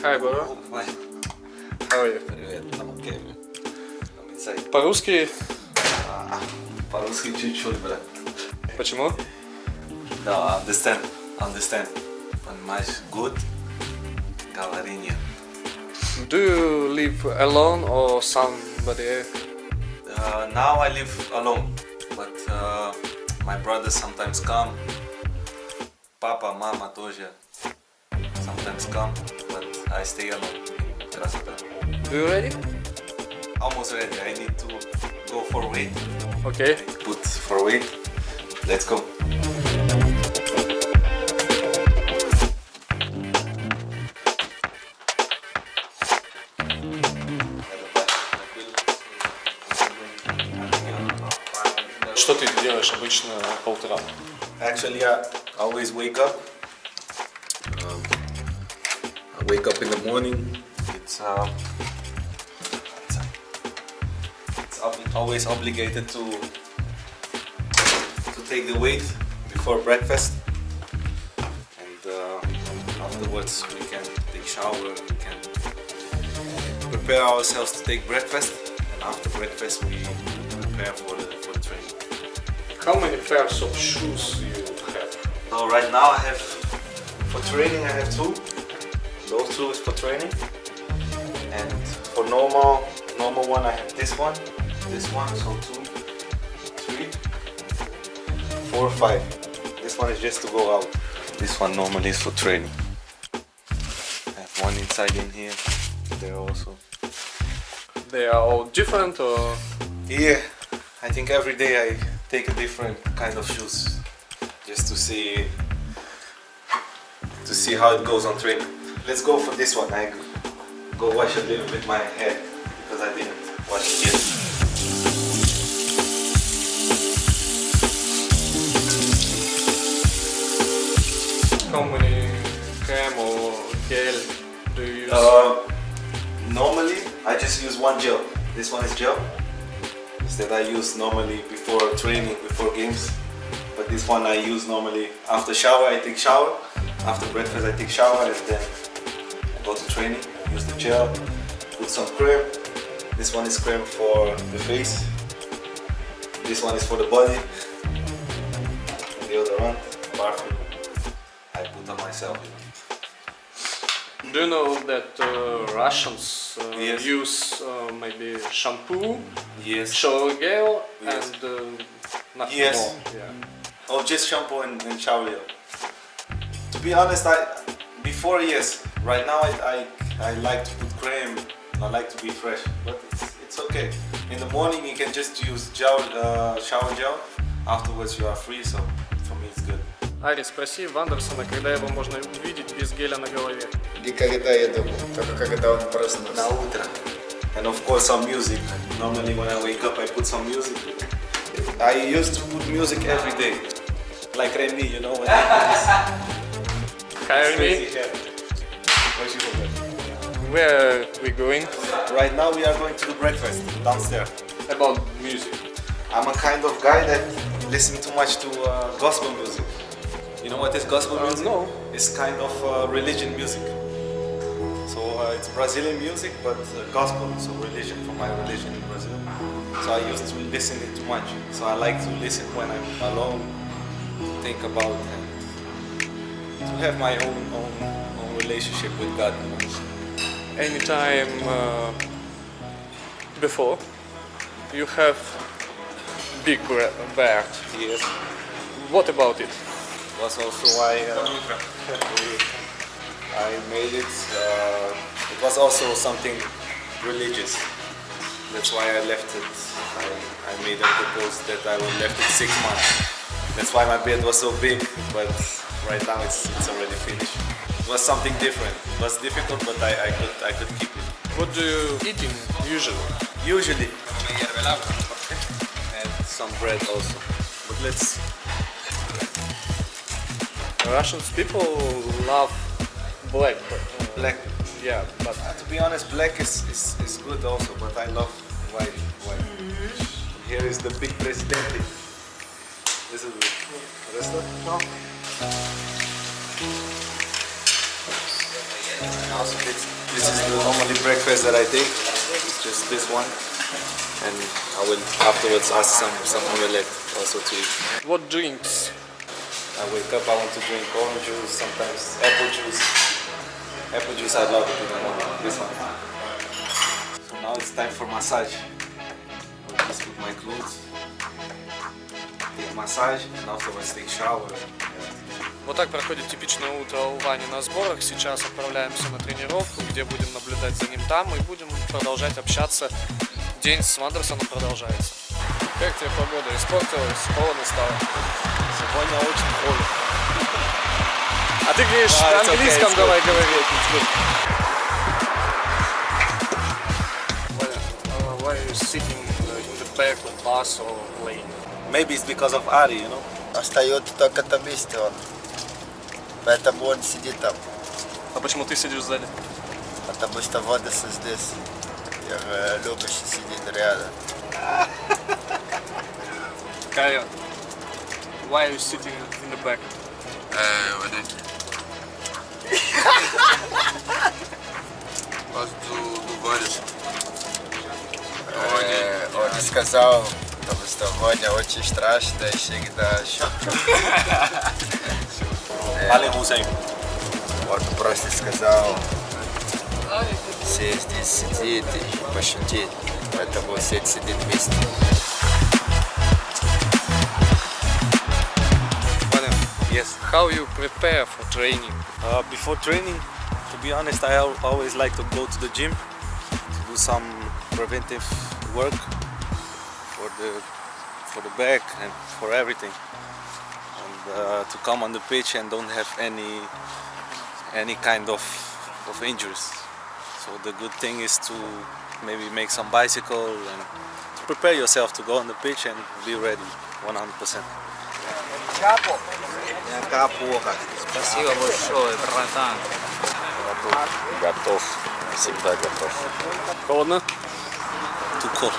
Hi, bro. Hi. How are you? Привет, I'm okay. I'm inside. По-русски? По-русски чуть-чуть, брат. Почему? Да, understand. Понимаешь, good. Говори нет. Do you live alone or somebody? Now I live alone, but my brothers sometimes come. Papa, mama тоже sometimes come, but I stay alone in Krasnodar. Do you ready? Almost ready. I need to go for weight. Okay. Put for weight. Let's go. Что ты делаешь обычно по утрам? Actually, I always wake up. I wake up in the morning. It's always obligated to take the weight before breakfast, and afterwards we can take shower. We can prepare ourselves to take breakfast, and after breakfast we prepare for the training. How many pairs of shoes you have? So right now I have, for training I have two. Those two is for training. And for normal one I have this one, so 2, 3, 4, 5. This one is just to go out. This one normally is for training. I have one inside in here, there also. They are all different or? Yeah, I think every day I take a different kind of shoes, just to see how it goes on training. Let's go for this one. I go wash a little bit my hair because I didn't wash it yet. How many cream or gel do you use? Normally I just use one gel. This one is gel. That I use normally before training, before games. But this one I use normally after shower. I take shower. After breakfast I take shower, and then I go to training. Use the gel. Put some cream. This one is cream for the face. This one is for the body. Deodorant, perfume. I put on myself. Do you know that Russians Yes. use maybe shampoo, Yes. shower gel, Yes. and nothing Yes. more? Yeah. Oh, just shampoo and shower gel. To be honest, before yes. Right now I like to put cream. I like to be fresh, but it's okay. In the morning you can just use gel, shower gel. Afterwards you are free, so for me it's good. Ари, спроси Вандерсона, когда его можно увидеть без геля на голове. И когда я думаю, только когда он проснулся. На утро. And of course some music. Normally when I wake up I put some music. I used to put music every day. Like Remy, you know when I put this Hi, crazy Remy. hair. Where are we going? Right now we are going to do breakfast downstairs. About music. I'm a kind of guy that listens too much to gospel music. You know what is gospel music? No. It's kind of religion music. So it's Brazilian music, but gospel, so religion, for my religion in Brazil. So I used to listen it too much. So I like to listen when I'm alone, to think about and to have my own relationship with God. Anytime before, you have big beard. Yes. What about it? Was also why I made it. It was also something religious. That's why I left it. I made a proposal that I would left it 6 months. That's why my beard was so big. But right now it's already finished. It was something different. It was difficult, but I could keep it. What do you eating usually? Usually. And some bread also. But let's. Russian people love black. Black. Yeah, but To be honest, black is good also, but I love white. Here is the big presidente. This is the rest of it. Also, this is the normally breakfast that I take. It's just this one, and I will afterwards ask some omelette also to eat. What drinks? I wake up, I want to drink orange juice, sometimes apple juice. Apple juice I love it in the morning. This one. So now it's time for massage. I'll just put my clothes, take massage, and afterwards take shower. Вот так проходит типичное утро у Вани на сборах. Сейчас отправляемся на тренировку, где будем наблюдать за ним там и будем продолжать общаться. День с Вандерсоном продолжается. Как тебе погода? Испортилась? Холодно стало? Сегодня очень холодно. А ты говоришь на английском, давай говорить. Why are you sitting in the back of bus or plane? Maybe it's because of Ari, you know. Остается только на месте он. Поэтому он сидит там. А почему ты сидишь сзади? Потому что Вандерсон здесь. Я люблю сидеть рядом. Kaya, why are you sitting in the back? Он сказал, потому что Ваня очень страшно и всегда шутит. Ali Hussein. Он просто сказал, все здесь сидит и пошутит, поэтому все сидит вместе. Yes. How you prepare for training? Before training, to be honest, I always like to go to the gym to do some preventive work for the back and for everything, and to come on the pitch and don't have any kind of injuries. So the good thing is to maybe make some bicycle and to prepare yourself to go on the pitch and be ready 100%. Спасибо большое, братан. Готов, всегда готов. Холодно? Too cold.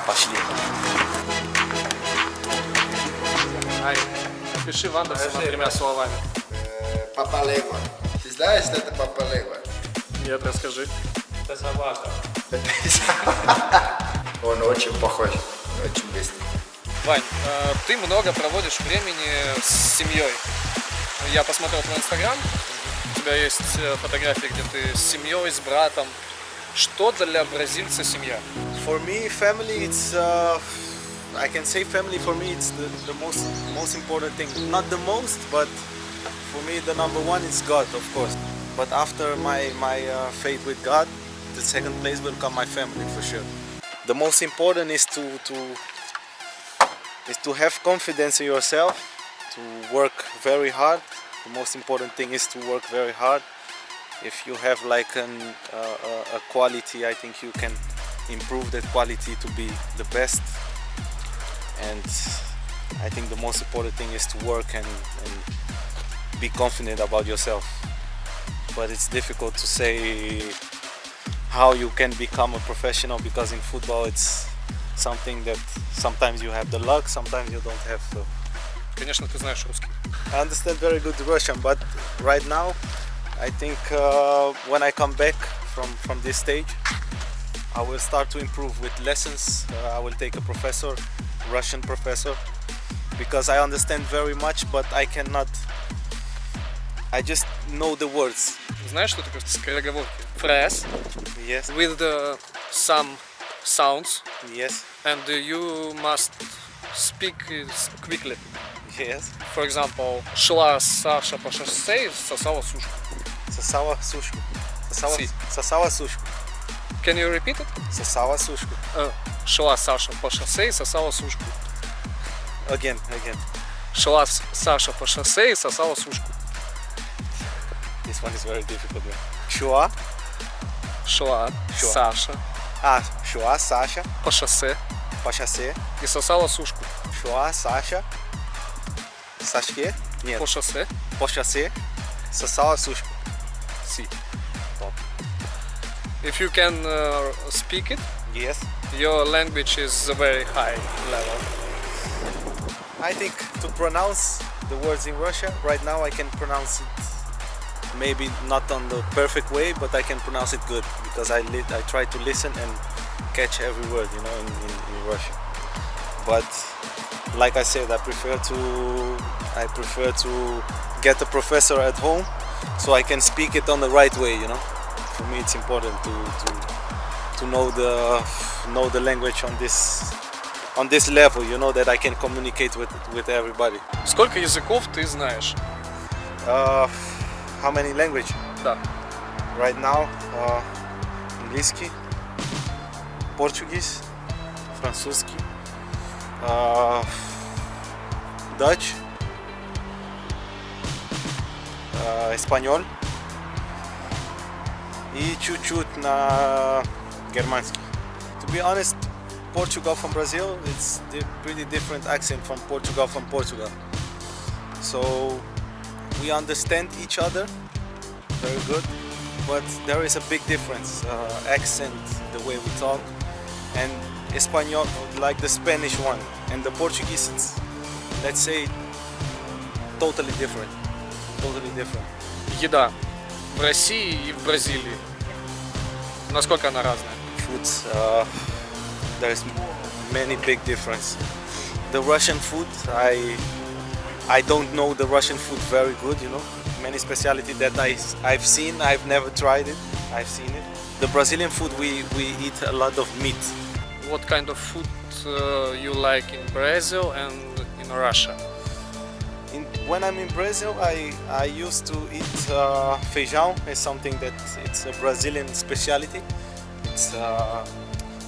Пошли. Ай, напиши Вандерсона тремя словами. Папа Лего. Ты знаешь, что это Папа Лего? Нет, расскажи. Это собака. Он очень похож, очень быстрый. Вань, ты много проводишь времени с семьей. Я посмотрел твой инстаграм, у тебя есть фотографии, где ты с семьей, с братом. Что для бразильца семья? For me, family, it's I can say family for me it's the most important thing. Not the most, but for me the number one is God, of course. But after my faith with God, the second place will come my family for sure. The most important is to have confidence in yourself, to work very hard. The most important thing is to work very hard. If you have like a quality, I think you can improve that quality to be the best. And I think the most important thing is to work and be confident about yourself. But it's difficult to say how you can become a professional, because in football it's something that sometimes you have the luck, sometimes you don't have. So Конечно, ты знаешь русский. I understand very good Russian, but right now I think when I come back from this stage, I will start to improve with lessons. I will take a professor, Russian professor, because I understand very much, but I cannot. I just know the words. Знаешь, что такое скороговорки? Phrase Yes, with some sounds, yes, and you must speak quickly. yes. For example, шла Саша по шоссе и сосала сушку. Сосала сушку. Сосала, Si. сосала сушку. Can you repeat it? Сосала сушку. Шла Саша по шоссе и сосала сушку. Again. Шла Саша по шоссе и сосала сушку. This one is very difficult. Шла. Шла Шла. Саша Шла Саша по шоссе по шоссе. и сосала сушку. Шла Саша. Сашке? Нет. По шоссе. По шоссе. Сосала сушку. Si. Top. If you can speak it, Yes. your language is a very high level. I think to pronounce the words in Russia, right now I can pronounce it maybe not on the perfect way, but I can pronounce it good because I try to listen and catch every word, you know, in Russian. But like I said, I prefer to get a professor at home so I can speak it on the right way, you know. For me, it's important to know the language on this level, you know, that I can communicate with everybody. Сколько языков ты знаешь? How many language? Да. Right now, английский, Portuguese, французский, Dutch, español и чуть-чуть на германский. To be honest, Portugal from Brazil, it's pretty different accent from Portugal. So we understand each other very good, but there is a big difference, accent, the way we talk, and Espanol, like the Spanish one, and the Portuguese, it's, let's say, totally different. Еда в России и в Бразилии. Насколько она разная? Foods, there's many big difference. The Russian food, I don't know the Russian food very good, you know. Many specialty that I've seen, I've never tried it. I've seen it. The Brazilian food, we eat a lot of meat. What kind of food you like in Brazil and in Russia? When I'm in Brazil, I used to eat feijão. It's something that it's a Brazilian specialty. It's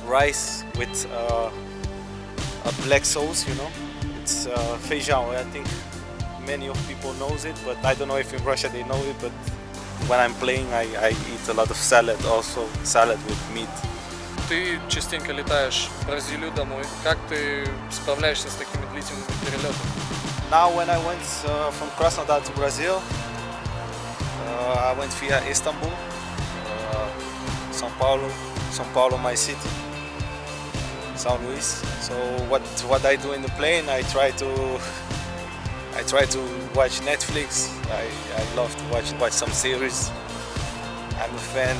rice with a black sauce, you know. It's feijão. I think many of people knows it, but I don't know if in Russia they know it. But when I'm playing, I eat a lot of salad, also salad with meat. Ты частенько летаешь в Бразилию домой. Как ты справляешься с такими длительными перелетами? Now when I went from Krasnodar to Brazil, I went via Istanbul, São Paulo my city, São Luís. So what I do in the plane, I try to watch Netflix. I love to watch some series. I'm a fan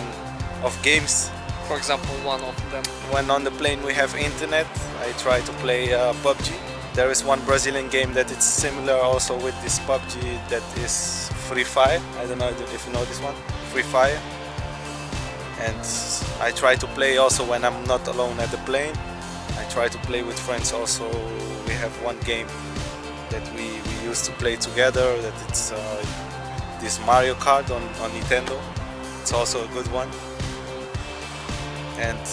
of games. For example, one of them. When on the plane we have internet, I try to play PUBG. There is one Brazilian game that is similar also with this PUBG, that is Free Fire. I don't know if you know this one, Free Fire. And I try to play also when I'm not alone at the plane. I try to play with friends also. We have one game that we used to play together, that it's this Mario Kart on Nintendo. It's also a good one. And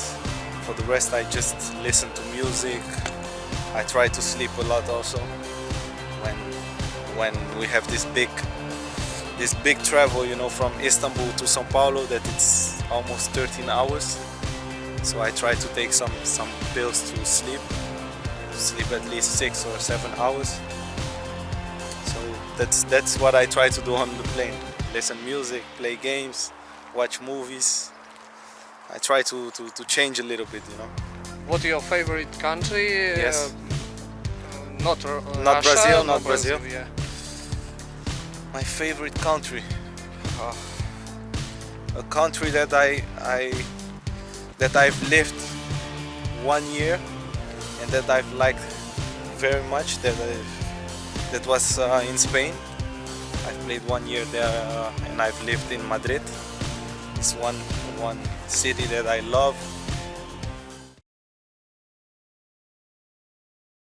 for the rest, I just listen to music. I try to sleep a lot also when we have this big travel, you know, from Istanbul to São Paulo, that it's almost 13 hours. So I try to take some pills to sleep at least 6 or 7 hours. So that's what I try to do on the plane. Listen music, play games, watch movies. I try to change a little bit, you know. What your favorite country? Yes. Not Not Russia, Brazil, not Brazil. Yeah. My favorite country, a country that I've lived 1 year and that I've liked very much. That was in Spain. I've played 1 year there and I've lived in Madrid. It's one city that I love.